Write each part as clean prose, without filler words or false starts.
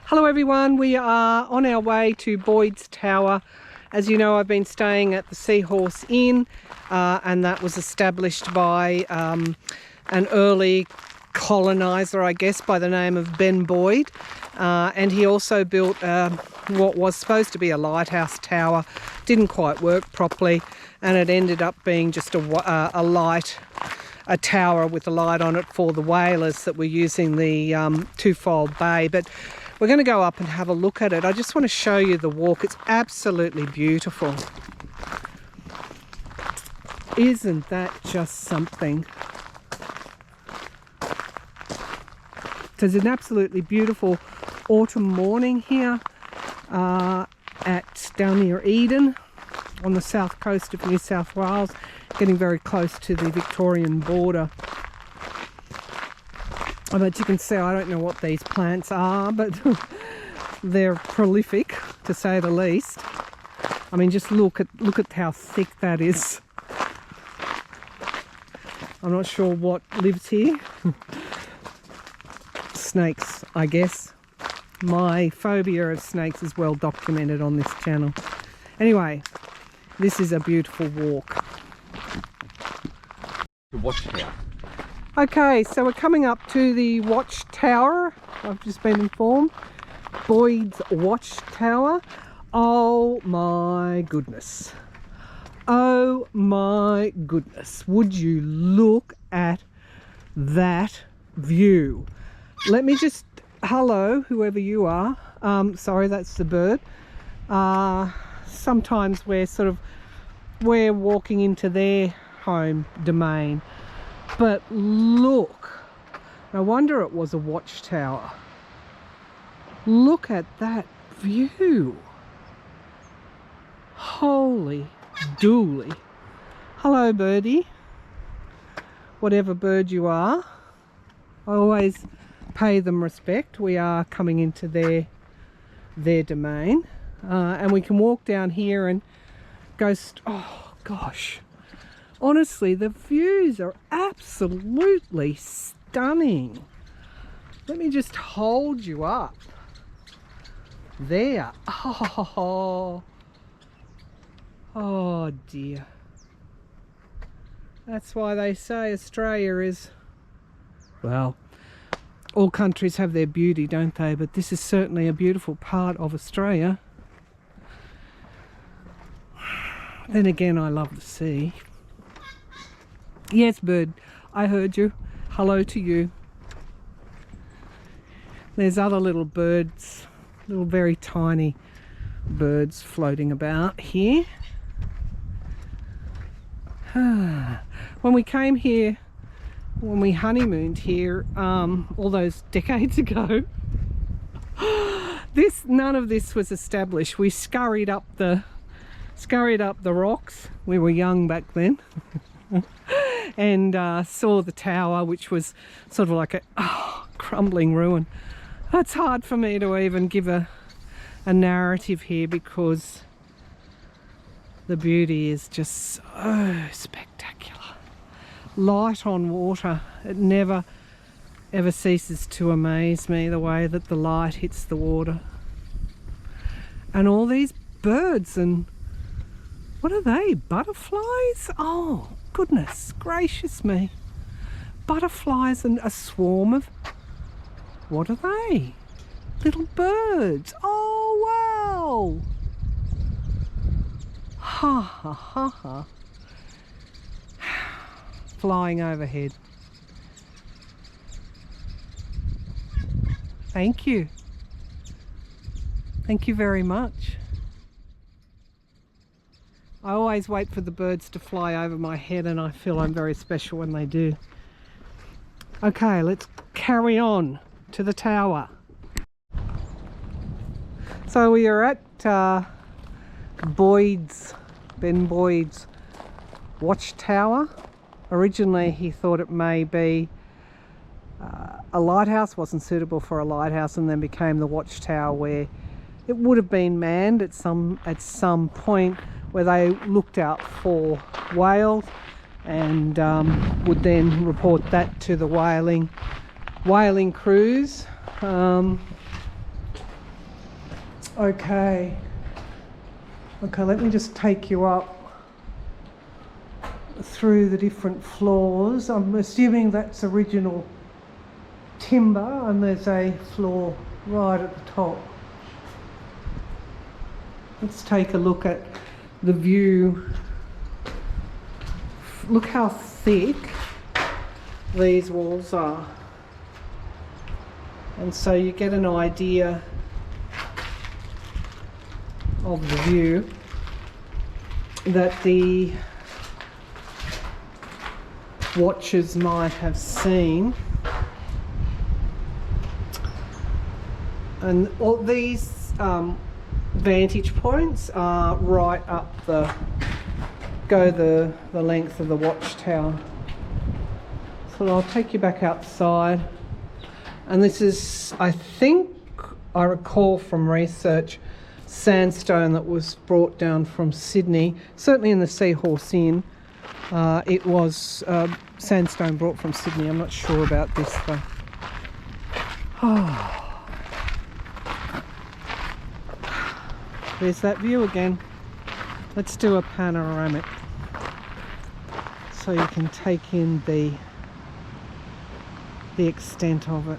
Hello everyone, we are on our way to Boyd's Tower. As you know, I've been staying at the Seahorse Inn and that was established by an early coloniser, I guess, by the name of Ben Boyd. And he also built what was supposed to be a lighthouse tower. Didn't quite work properly, and it ended up being just a tower with a light on it for the whalers that were using the twofold bay. But we're going to go up and have a look at it. I just want to show you the walk. It's absolutely beautiful. Isn't that just something? It's an absolutely beautiful autumn morning here down near Eden on the south coast of New South Wales, getting very close to the Victorian border. But you can see, I don't know what these plants are, but they're prolific, to say the least. I mean, just look at how thick that is. I'm not sure what lives here. Snakes, I guess. My phobia of snakes is well documented on this channel. Anyway, this is a beautiful walk. The watchtower. Okay, so we're coming up to the watchtower. I've just been informed. Boyd's Watchtower. Oh my goodness. Oh my goodness. Would you look at that view? Let me just, hello, whoever you are. Sorry, that's the bird. Sometimes we're walking into their home domain. But look, no wonder it was a watchtower. Look at that view. Holy dooly. Hello, birdie. Whatever bird you are, I always pay them respect. We are coming into their domain, and we can walk down here and go. Oh gosh. Honestly, the views are absolutely stunning. Let me just hold you up. There. Oh dear. That's why they say Australia is, well, all countries have their beauty, don't they? But this is certainly a beautiful part of Australia. Then again, I love the sea. Yes, bird, I heard you. Hello to you. There's other little birds, little very tiny birds floating about here. When we came here, when we honeymooned here all those decades ago, none of this was established. We scurried up the rocks. We were young back then. And saw the tower, which was sort of like a crumbling ruin. It's hard for me to even give a narrative here because the beauty is just so spectacular. Light on water, it never ever ceases to amaze me, the way that the light hits the water. And all these birds, and what are they, butterflies? Oh goodness gracious me. Butterflies and a swarm of, what are they? Little birds. Oh wow. Ha ha ha ha. Flying overhead. Thank you. Thank you very much. I always wait for the birds to fly over my head, and I feel I'm very special when they do. Okay, let's carry on to the tower. So we are at Ben Boyd's watchtower. Originally he thought it may be a lighthouse, wasn't suitable for a lighthouse, and then became the watchtower, where it would have been manned at some point, where they looked out for whales and would then report that to the whaling cruise. Okay. Okay, let me just take you up through the different floors. I'm assuming that's original timber, and there's a floor right at the top. Let's take a look at the view. Look how thick these walls are. And so you get an idea of the view that the watchers might have seen. And all these vantage points are right up the length of the watchtower. So I'll take you back outside. And this is, I think, I recall from research, sandstone that was brought down from Sydney. Certainly in the Seahorse Inn, it was sandstone brought from Sydney. I'm not sure about this though. Oh. There's that view again. Let's do a panoramic so you can take in the extent of it.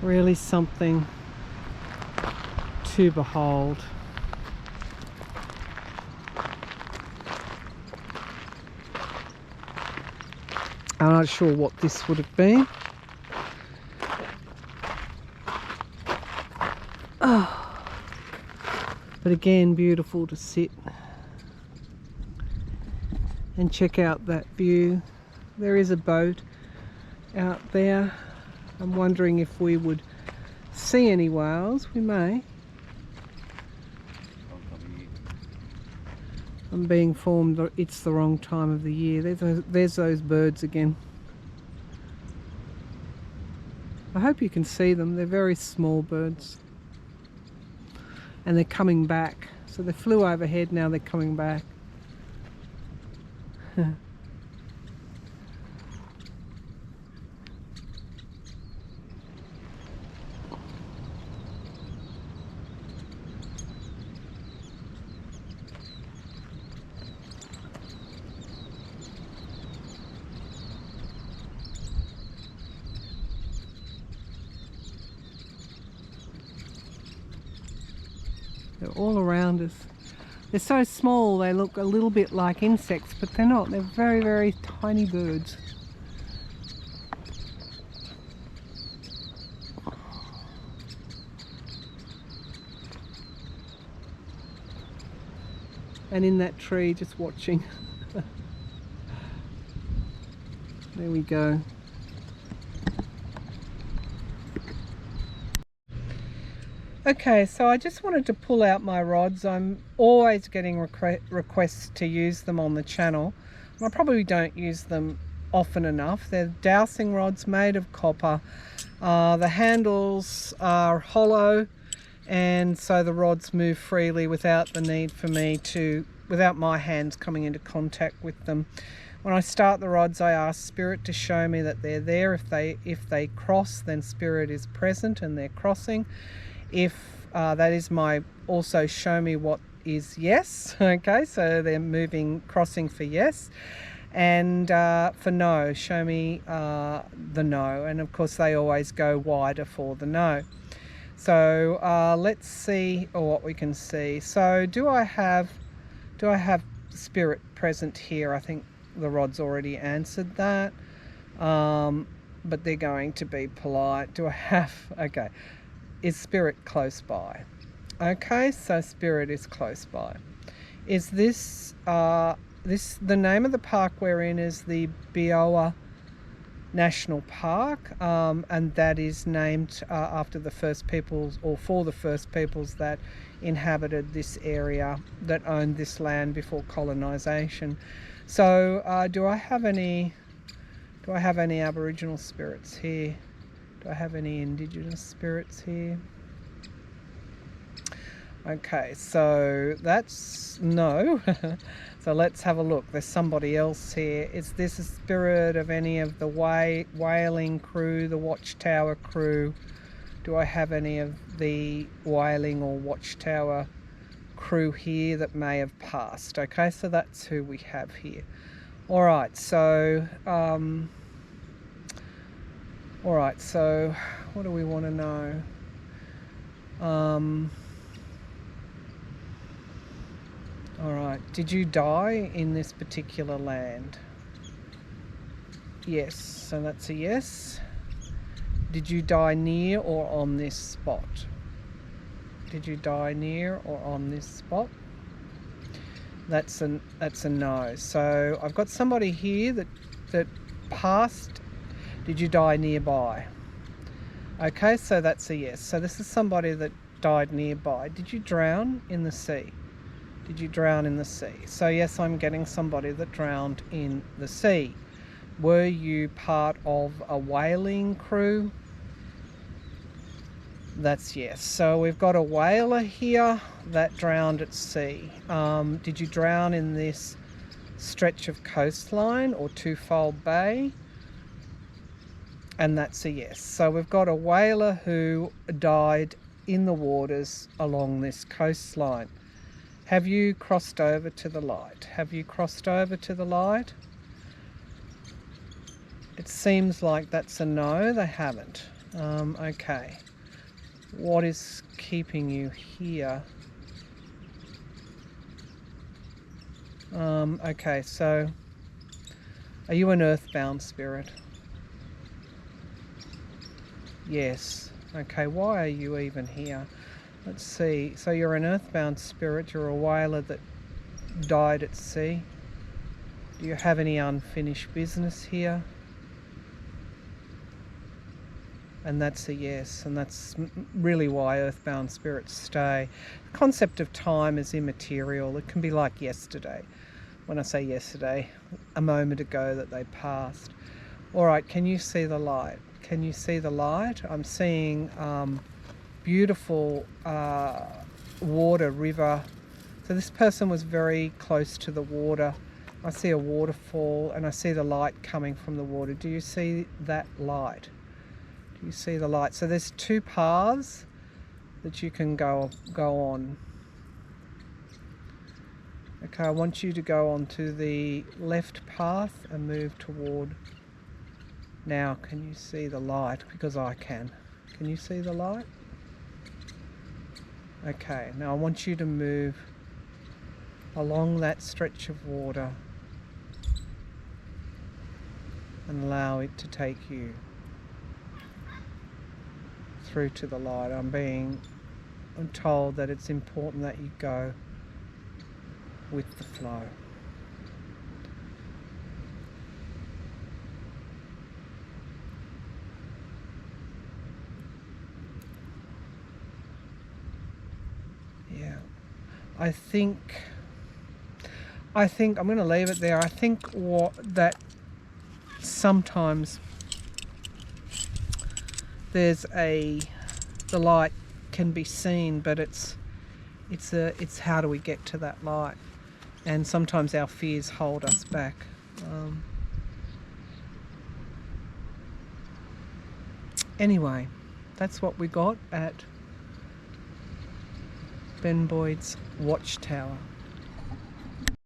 Really something to behold. I'm not sure what this would have been. Oh. But again, beautiful to sit and check out that view. There is a boat out there. I'm wondering if we would see any whales. We may. I'm being informed that it's the wrong time of the year. There's those birds again. I hope you can see them. They're very small birds. And they're coming back. So they flew overhead, now they're coming back. They're all around us. They're so small, they look a little bit like insects, but they're not. They're very, very tiny birds. And in that tree, just watching. There we go. Okay, so I just wanted to pull out my rods. I'm always getting requests to use them on the channel. And I probably don't use them often enough. They're dowsing rods made of copper. The handles are hollow, and so the rods move freely without the need for me to, without my hands coming into contact with them. When I start the rods, I ask Spirit to show me that they're there. If they cross, then Spirit is present and they're crossing. If that is my also show me what is yes. Okay, so they're moving, crossing for yes, and for no, show me the no. And of course they always go wider for the no. So let's see what we can see. So do I have Spirit present here? I think the rod's already answered that, but they're going to be polite. Do I have, okay, is Spirit close by? Okay, so Spirit is close by. Is this the name of the park we're in is the Biowa National Park, and that is named after the first peoples, or for the first peoples that inhabited this area, that owned this land before colonization. So do I have any Aboriginal spirits here? Do I have any Indigenous spirits here? Okay, so that's no. So let's have a look. There's somebody else here. Is this a spirit of any of the whaling crew, the watchtower crew? Do I have any of the whaling or watchtower crew here that may have passed? Okay, so that's who we have here. All right, so what do we want to know? All right, did you die in this particular land? Yes, so that's a yes. Did you die near or on this spot? Did you die near or on this spot? That's a no. So I've got somebody here that passed. Did you die nearby? Okay, so that's a yes. So this is somebody that died nearby. Did you drown in the sea? Did you drown in the sea? So yes, I'm getting somebody that drowned in the sea. Were you part of a whaling crew? That's yes. So we've got a whaler here that drowned at sea. Did you drown in this stretch of coastline or twofold bay? And that's a yes. So we've got a whaler who died in the waters along this coastline. Have you crossed over to the light? Have you crossed over to the light? It seems like that's a no, they haven't. Okay. What is keeping you here? Okay, so are you an earthbound spirit? Yes. Okay, why are you even here? Let's see. So you're an earthbound spirit, you're a whaler that died at sea. Do you have any unfinished business here? And that's a yes, and that's really why earthbound spirits stay. The concept of time is immaterial. It can be like yesterday. When I say yesterday, a moment ago that they passed. All right, can you see the light? Can you see the light? I'm seeing beautiful water, river. So this person was very close to the water. I see a waterfall and I see the light coming from the water. Do you see that light? Do you see the light? So there's two paths that you can go on. Okay, I want you to go onto the left path and move toward. Now, can you see the light? Because I can. Can you see the light? Okay, now I want you to move along that stretch of water and allow it to take you through to the light. I'm told that it's important that you go with the flow. Yeah, I think I'm going to leave it there. I think that sometimes the light can be seen, but it's how do we get to that light? And sometimes our fears hold us back. Anyway, that's what we got at Ben Boyd's Watchtower.